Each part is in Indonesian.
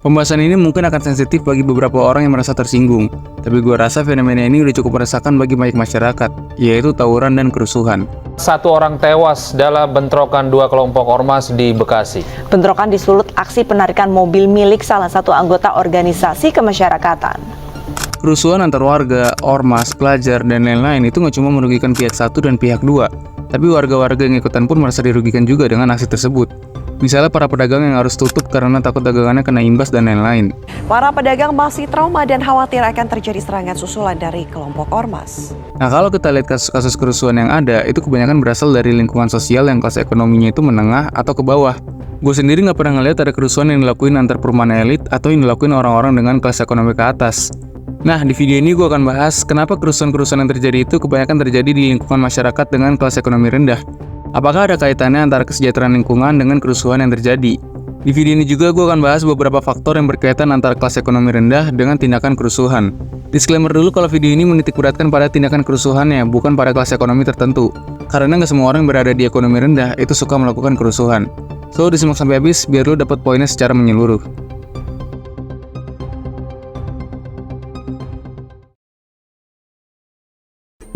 Pembahasan ini mungkin akan sensitif bagi beberapa orang yang merasa tersinggung, tapi gue rasa fenomena ini udah cukup meresahkan bagi banyak masyarakat, yaitu tawuran dan kerusuhan. 1 orang tewas dalam bentrokan 2 kelompok ormas di Bekasi. Bentrokan disulut aksi penarikan mobil milik salah satu anggota organisasi kemasyarakatan. Kerusuhan antar warga, ormas, pelajar, dan lain-lain itu nggak cuma merugikan pihak satu dan pihak dua, tapi warga-warga yang ikutan pun merasa dirugikan juga dengan aksi tersebut. Misalnya para pedagang yang harus tutup karena takut dagangannya kena imbas dan lain-lain. Para pedagang masih trauma dan khawatir akan terjadi serangan susulan dari kelompok ormas. Nah, kalau kita lihat kasus-kasus kerusuhan yang ada, itu kebanyakan berasal dari lingkungan sosial yang kelas ekonominya itu menengah atau ke bawah. Gue sendiri nggak pernah ngeliat ada kerusuhan yang dilakuin antar perumahan elit atau yang dilakuin orang-orang dengan kelas ekonomi ke atas. Nah, di video ini gue akan bahas kenapa kerusuhan-kerusuhan yang terjadi itu kebanyakan terjadi di lingkungan masyarakat dengan kelas ekonomi rendah. Apakah ada kaitannya antara kesejahteraan lingkungan dengan kerusuhan yang terjadi? Di video ini juga gue akan bahas beberapa faktor yang berkaitan antara kelas ekonomi rendah dengan tindakan kerusuhan. Disclaimer dulu kalau video ini menitikberatkan pada tindakan kerusuhannya, bukan pada kelas ekonomi tertentu. Karena nggak semua orang yang berada di ekonomi rendah itu suka melakukan kerusuhan. So, disimak sampai habis biar lo dapat poinnya secara menyeluruh.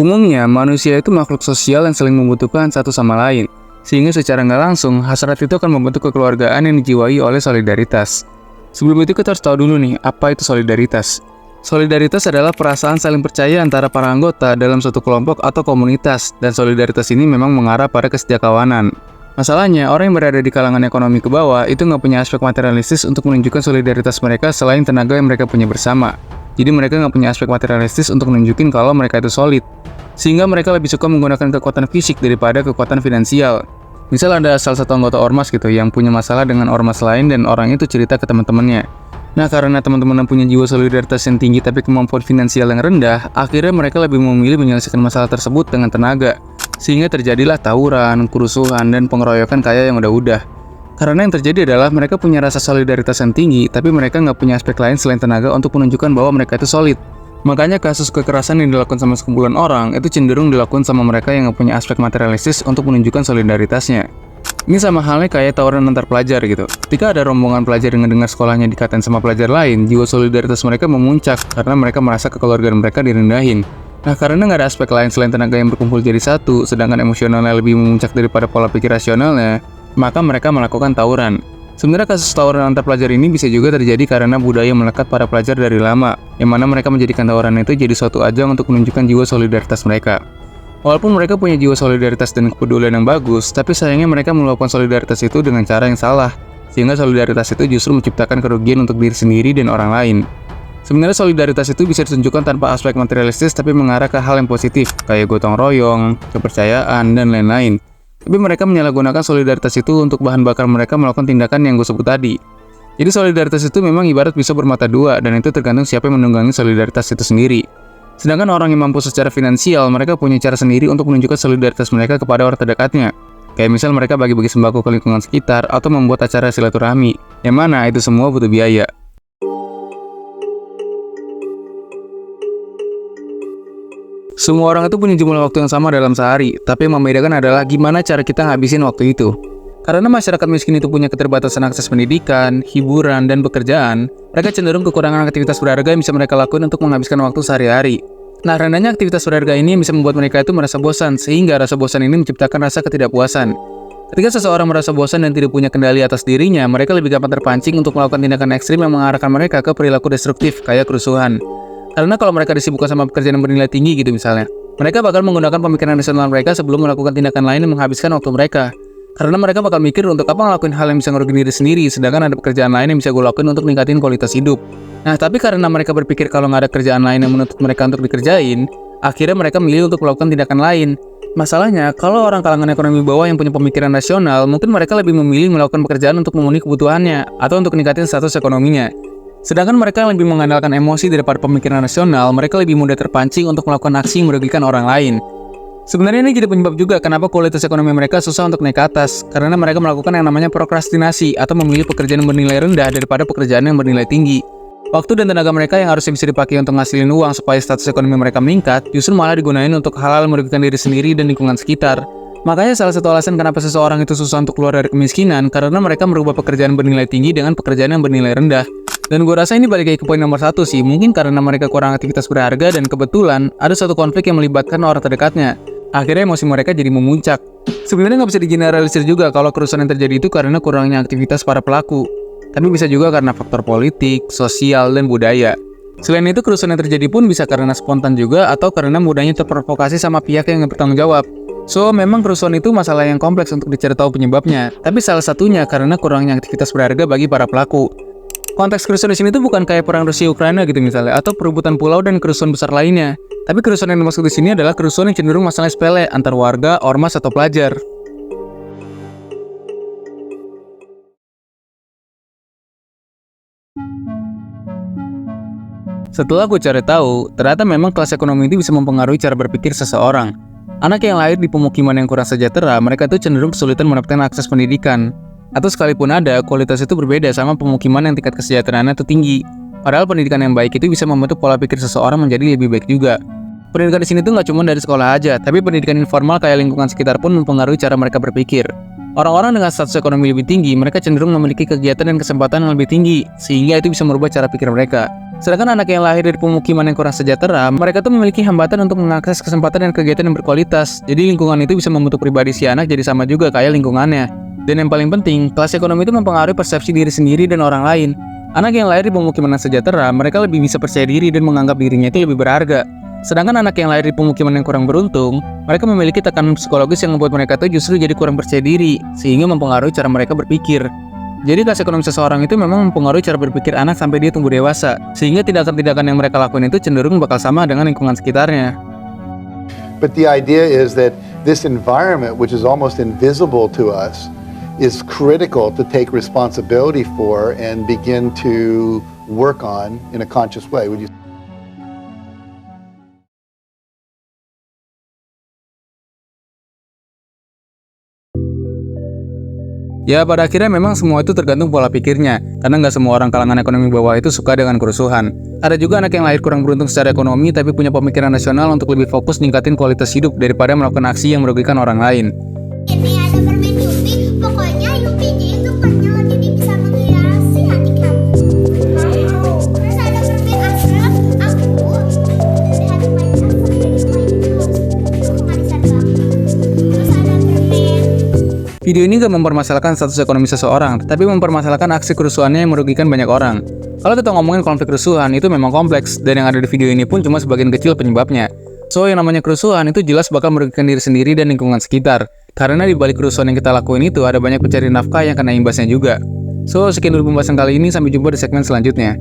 Umumnya, manusia itu makhluk sosial yang saling membutuhkan satu sama lain, sehingga secara nggak langsung, hasrat itu akan membentuk kekeluargaan yang dijiwai oleh solidaritas. Sebelum itu kita harus tahu dulu nih, apa itu solidaritas? Solidaritas adalah perasaan saling percaya antara para anggota dalam suatu kelompok atau komunitas, dan solidaritas ini memang mengarah pada kesetiakawanan. Masalahnya, orang yang berada di kalangan ekonomi ke bawah itu nggak punya aspek materialistis untuk menunjukkan solidaritas mereka selain tenaga yang mereka punya bersama. Jadi mereka nggak punya aspek materialistis untuk menunjukin kalau mereka itu solid. Sehingga mereka lebih suka menggunakan kekuatan fisik daripada kekuatan finansial. Misal ada salah satu anggota ormas gitu yang punya masalah dengan ormas lain dan orang itu cerita ke teman-temannya. Nah, karena teman-teman punya jiwa solidaritas yang tinggi tapi kemampuan finansial yang rendah, akhirnya mereka lebih memilih menyelesaikan masalah tersebut dengan tenaga. Sehingga terjadilah tawuran, kerusuhan, dan pengeroyokan kayak yang udah-udah. Karena yang terjadi adalah mereka punya rasa solidaritas yang tinggi, tapi mereka nggak punya aspek lain selain tenaga untuk menunjukkan bahwa mereka itu solid. Makanya kasus kekerasan yang dilakukan sama sekumpulan orang itu cenderung dilakukan sama mereka yang nggak punya aspek materialistis untuk menunjukkan solidaritasnya. Ini sama halnya kayak tawuran antar pelajar gitu. Ketika ada rombongan pelajar yang mendengar sekolahnya dikatain sama pelajar lain, jiwa solidaritas mereka memuncak karena mereka merasa kekeluargaan mereka direndahin. Nah, karena nggak ada aspek lain selain tenaga yang berkumpul jadi satu, sedangkan emosionalnya lebih memuncak daripada pola pikir rasionalnya, maka mereka melakukan tawuran. Sebenarnya kasus tawuran antar pelajar ini bisa juga terjadi karena budaya melekat para pelajar dari lama, yang mana mereka menjadikan tawuran itu jadi suatu ajang untuk menunjukkan jiwa solidaritas mereka. Walaupun mereka punya jiwa solidaritas dan kepedulian yang bagus, tapi sayangnya mereka melakukan solidaritas itu dengan cara yang salah, sehingga solidaritas itu justru menciptakan kerugian untuk diri sendiri dan orang lain. Sebenarnya solidaritas itu bisa ditunjukkan tanpa aspek materialistis tapi mengarah ke hal yang positif, kayak gotong royong, kepercayaan, dan lain-lain. Tapi mereka menyalahgunakan solidaritas itu untuk bahan bakar mereka melakukan tindakan yang gue sebut tadi. Jadi solidaritas itu memang ibarat pisau bermata dua, dan itu tergantung siapa yang menunggangi solidaritas itu sendiri. Sedangkan orang yang mampu secara finansial, mereka punya cara sendiri untuk menunjukkan solidaritas mereka kepada orang terdekatnya. Kayak misal mereka bagi-bagi sembako ke lingkungan sekitar, atau membuat acara silaturahmi, yang mana itu semua butuh biaya. Semua orang itu punya jumlah waktu yang sama dalam sehari, tapi yang membedakan adalah gimana cara kita ngabisin waktu itu. Karena masyarakat miskin itu punya keterbatasan akses pendidikan, hiburan, dan pekerjaan, mereka cenderung kekurangan aktivitas berharga yang bisa mereka lakukan untuk menghabiskan waktu sehari-hari. Nah, rendahnya aktivitas berharga ini bisa membuat mereka itu merasa bosan, sehingga rasa bosan ini menciptakan rasa ketidakpuasan. Ketika seseorang merasa bosan dan tidak punya kendali atas dirinya, mereka lebih gampang terpancing untuk melakukan tindakan ekstrim yang mengarahkan mereka ke perilaku destruktif, kayak kerusuhan. Karena kalau mereka disibukkan sama pekerjaan yang bernilai tinggi gitu misalnya, mereka bakal menggunakan pemikiran rasional mereka sebelum melakukan tindakan lain yang menghabiskan waktu mereka. Karena mereka bakal mikir untuk apa ngelakuin hal yang bisa ngerugiin diri sendiri, sedangkan ada pekerjaan lain yang bisa gue lakuin untuk ningkatin kualitas hidup. Nah, tapi karena mereka berpikir kalau nggak ada kerjaan lain yang menuntut mereka untuk dikerjain, akhirnya mereka memilih untuk melakukan tindakan lain. Masalahnya, kalau orang kalangan ekonomi bawah yang punya pemikiran rasional, mungkin mereka lebih memilih melakukan pekerjaan untuk memenuhi kebutuhannya, atau untuk ningkatin status ekonominya. Sedangkan mereka yang lebih mengandalkan emosi daripada pemikiran rasional, mereka lebih mudah terpancing untuk melakukan aksi yang merugikan orang lain. Sebenarnya ini jadi penyebab juga kenapa kualitas ekonomi mereka susah untuk naik ke atas, karena mereka melakukan yang namanya prokrastinasi atau memilih pekerjaan yang bernilai rendah daripada pekerjaan yang bernilai tinggi. Waktu dan tenaga mereka yang harusnya bisa dipakai untuk ngasilin uang supaya status ekonomi mereka meningkat, justru malah digunain untuk hal-hal yang merugikan diri sendiri dan lingkungan sekitar. Makanya salah satu alasan kenapa seseorang itu susah untuk keluar dari kemiskinan, karena mereka merubah pekerjaan bernilai tinggi dengan pekerjaan yang bernilai rendah. Dan gue rasa ini balik lagi ke poin nomor 1 sih, mungkin karena mereka kurang aktivitas berharga dan kebetulan ada suatu konflik yang melibatkan orang terdekatnya. Akhirnya emosi mereka jadi memuncak. Sebenarnya nggak bisa digeneralisir juga kalau kerusuhan yang terjadi itu karena kurangnya aktivitas para pelaku. Tapi bisa juga karena faktor politik, sosial, dan budaya. Selain itu, kerusuhan yang terjadi pun bisa karena spontan juga atau karena mudahnya terprovokasi sama pihak yang bertanggung jawab. So, memang kerusuhan itu masalah yang kompleks untuk dicari tahu penyebabnya. Tapi salah satunya karena kurangnya aktivitas berharga bagi para pelaku. Konteks kerusuhan di sini tuh bukan kayak perang Rusia Ukraina gitu misalnya, atau perebutan pulau dan kerusuhan besar lainnya. Tapi kerusuhan yang dimaksud di sini adalah kerusuhan yang cenderung masalah sepele antar warga, ormas, atau pelajar. Setelah gue cari tahu, ternyata memang kelas ekonomi itu bisa mempengaruhi cara berpikir seseorang. Anak yang lahir di pemukiman yang kurang sejahtera, mereka tuh cenderung kesulitan mendapatkan akses pendidikan. Atau sekalipun ada, kualitas itu berbeda sama pemukiman yang tingkat kesejahteraannya itu tinggi. Padahal pendidikan yang baik itu bisa membentuk pola pikir seseorang menjadi lebih baik juga. Pendidikan di sini tuh nggak cuma dari sekolah aja, tapi pendidikan informal kayak lingkungan sekitar pun mempengaruhi cara mereka berpikir. Orang-orang dengan status ekonomi lebih tinggi, mereka cenderung memiliki kegiatan dan kesempatan yang lebih tinggi, sehingga itu bisa merubah cara pikir mereka. Sedangkan anak yang lahir dari pemukiman yang kurang sejahtera, mereka tuh memiliki hambatan untuk mengakses kesempatan dan kegiatan yang berkualitas. Jadi lingkungan itu bisa membentuk pribadi si anak jadi sama juga kayak lingkungannya. Dan yang paling penting, kelas ekonomi itu mempengaruhi persepsi diri sendiri dan orang lain. Anak yang lahir di pemukiman yang sejahtera, mereka lebih bisa percaya diri dan menganggap dirinya itu lebih berharga. Sedangkan anak yang lahir di pemukiman yang kurang beruntung, mereka memiliki tekanan psikologis yang membuat mereka tuh justru jadi kurang percaya diri, sehingga mempengaruhi cara mereka berpikir. Jadi kelas ekonomi seseorang itu memang mempengaruhi cara berpikir anak sampai dia tumbuh dewasa, sehingga tindakan-tindakan yang mereka lakuin itu cenderung bakal sama dengan lingkungan sekitarnya. But the idea is that this environment, which is almost invisible to us, is critical to take responsibility for and begin to work on in a conscious way. Would you? Ya, pada akhirnya memang semua itu tergantung pola pikirnya, karena nggak semua orang kalangan ekonomi bawah itu suka dengan kerusuhan. Ada juga anak yang lahir kurang beruntung secara ekonomi, tapi punya pemikiran nasional untuk lebih fokus ningkatin kualitas hidup daripada melakukan aksi yang merugikan orang lain. Ini ada permen Yupi, pokoknya Yupinya itu kenyal jadi bisa menghiasi hati kamu. Terus ada permen Ashraf, aku dari hati main aku jadi main terus. Itu kemanisan banget. Terus ada permen. Video ini gak mempermasalahkan status ekonomi seseorang, tetapi mempermasalahkan aksi kerusuhannya yang merugikan banyak orang. Kalau kita ngomongin konflik kerusuhan, itu memang kompleks, dan yang ada di video ini pun cuma sebagian kecil penyebabnya. So, yang namanya kerusuhan itu jelas bakal merugikan diri sendiri dan lingkungan sekitar. Karena di balik kerusuhan yang kita lakuin itu ada banyak pencari nafkah yang kena imbasnya juga. So, sekian dulu pembahasan kali ini, sampai jumpa di segmen selanjutnya.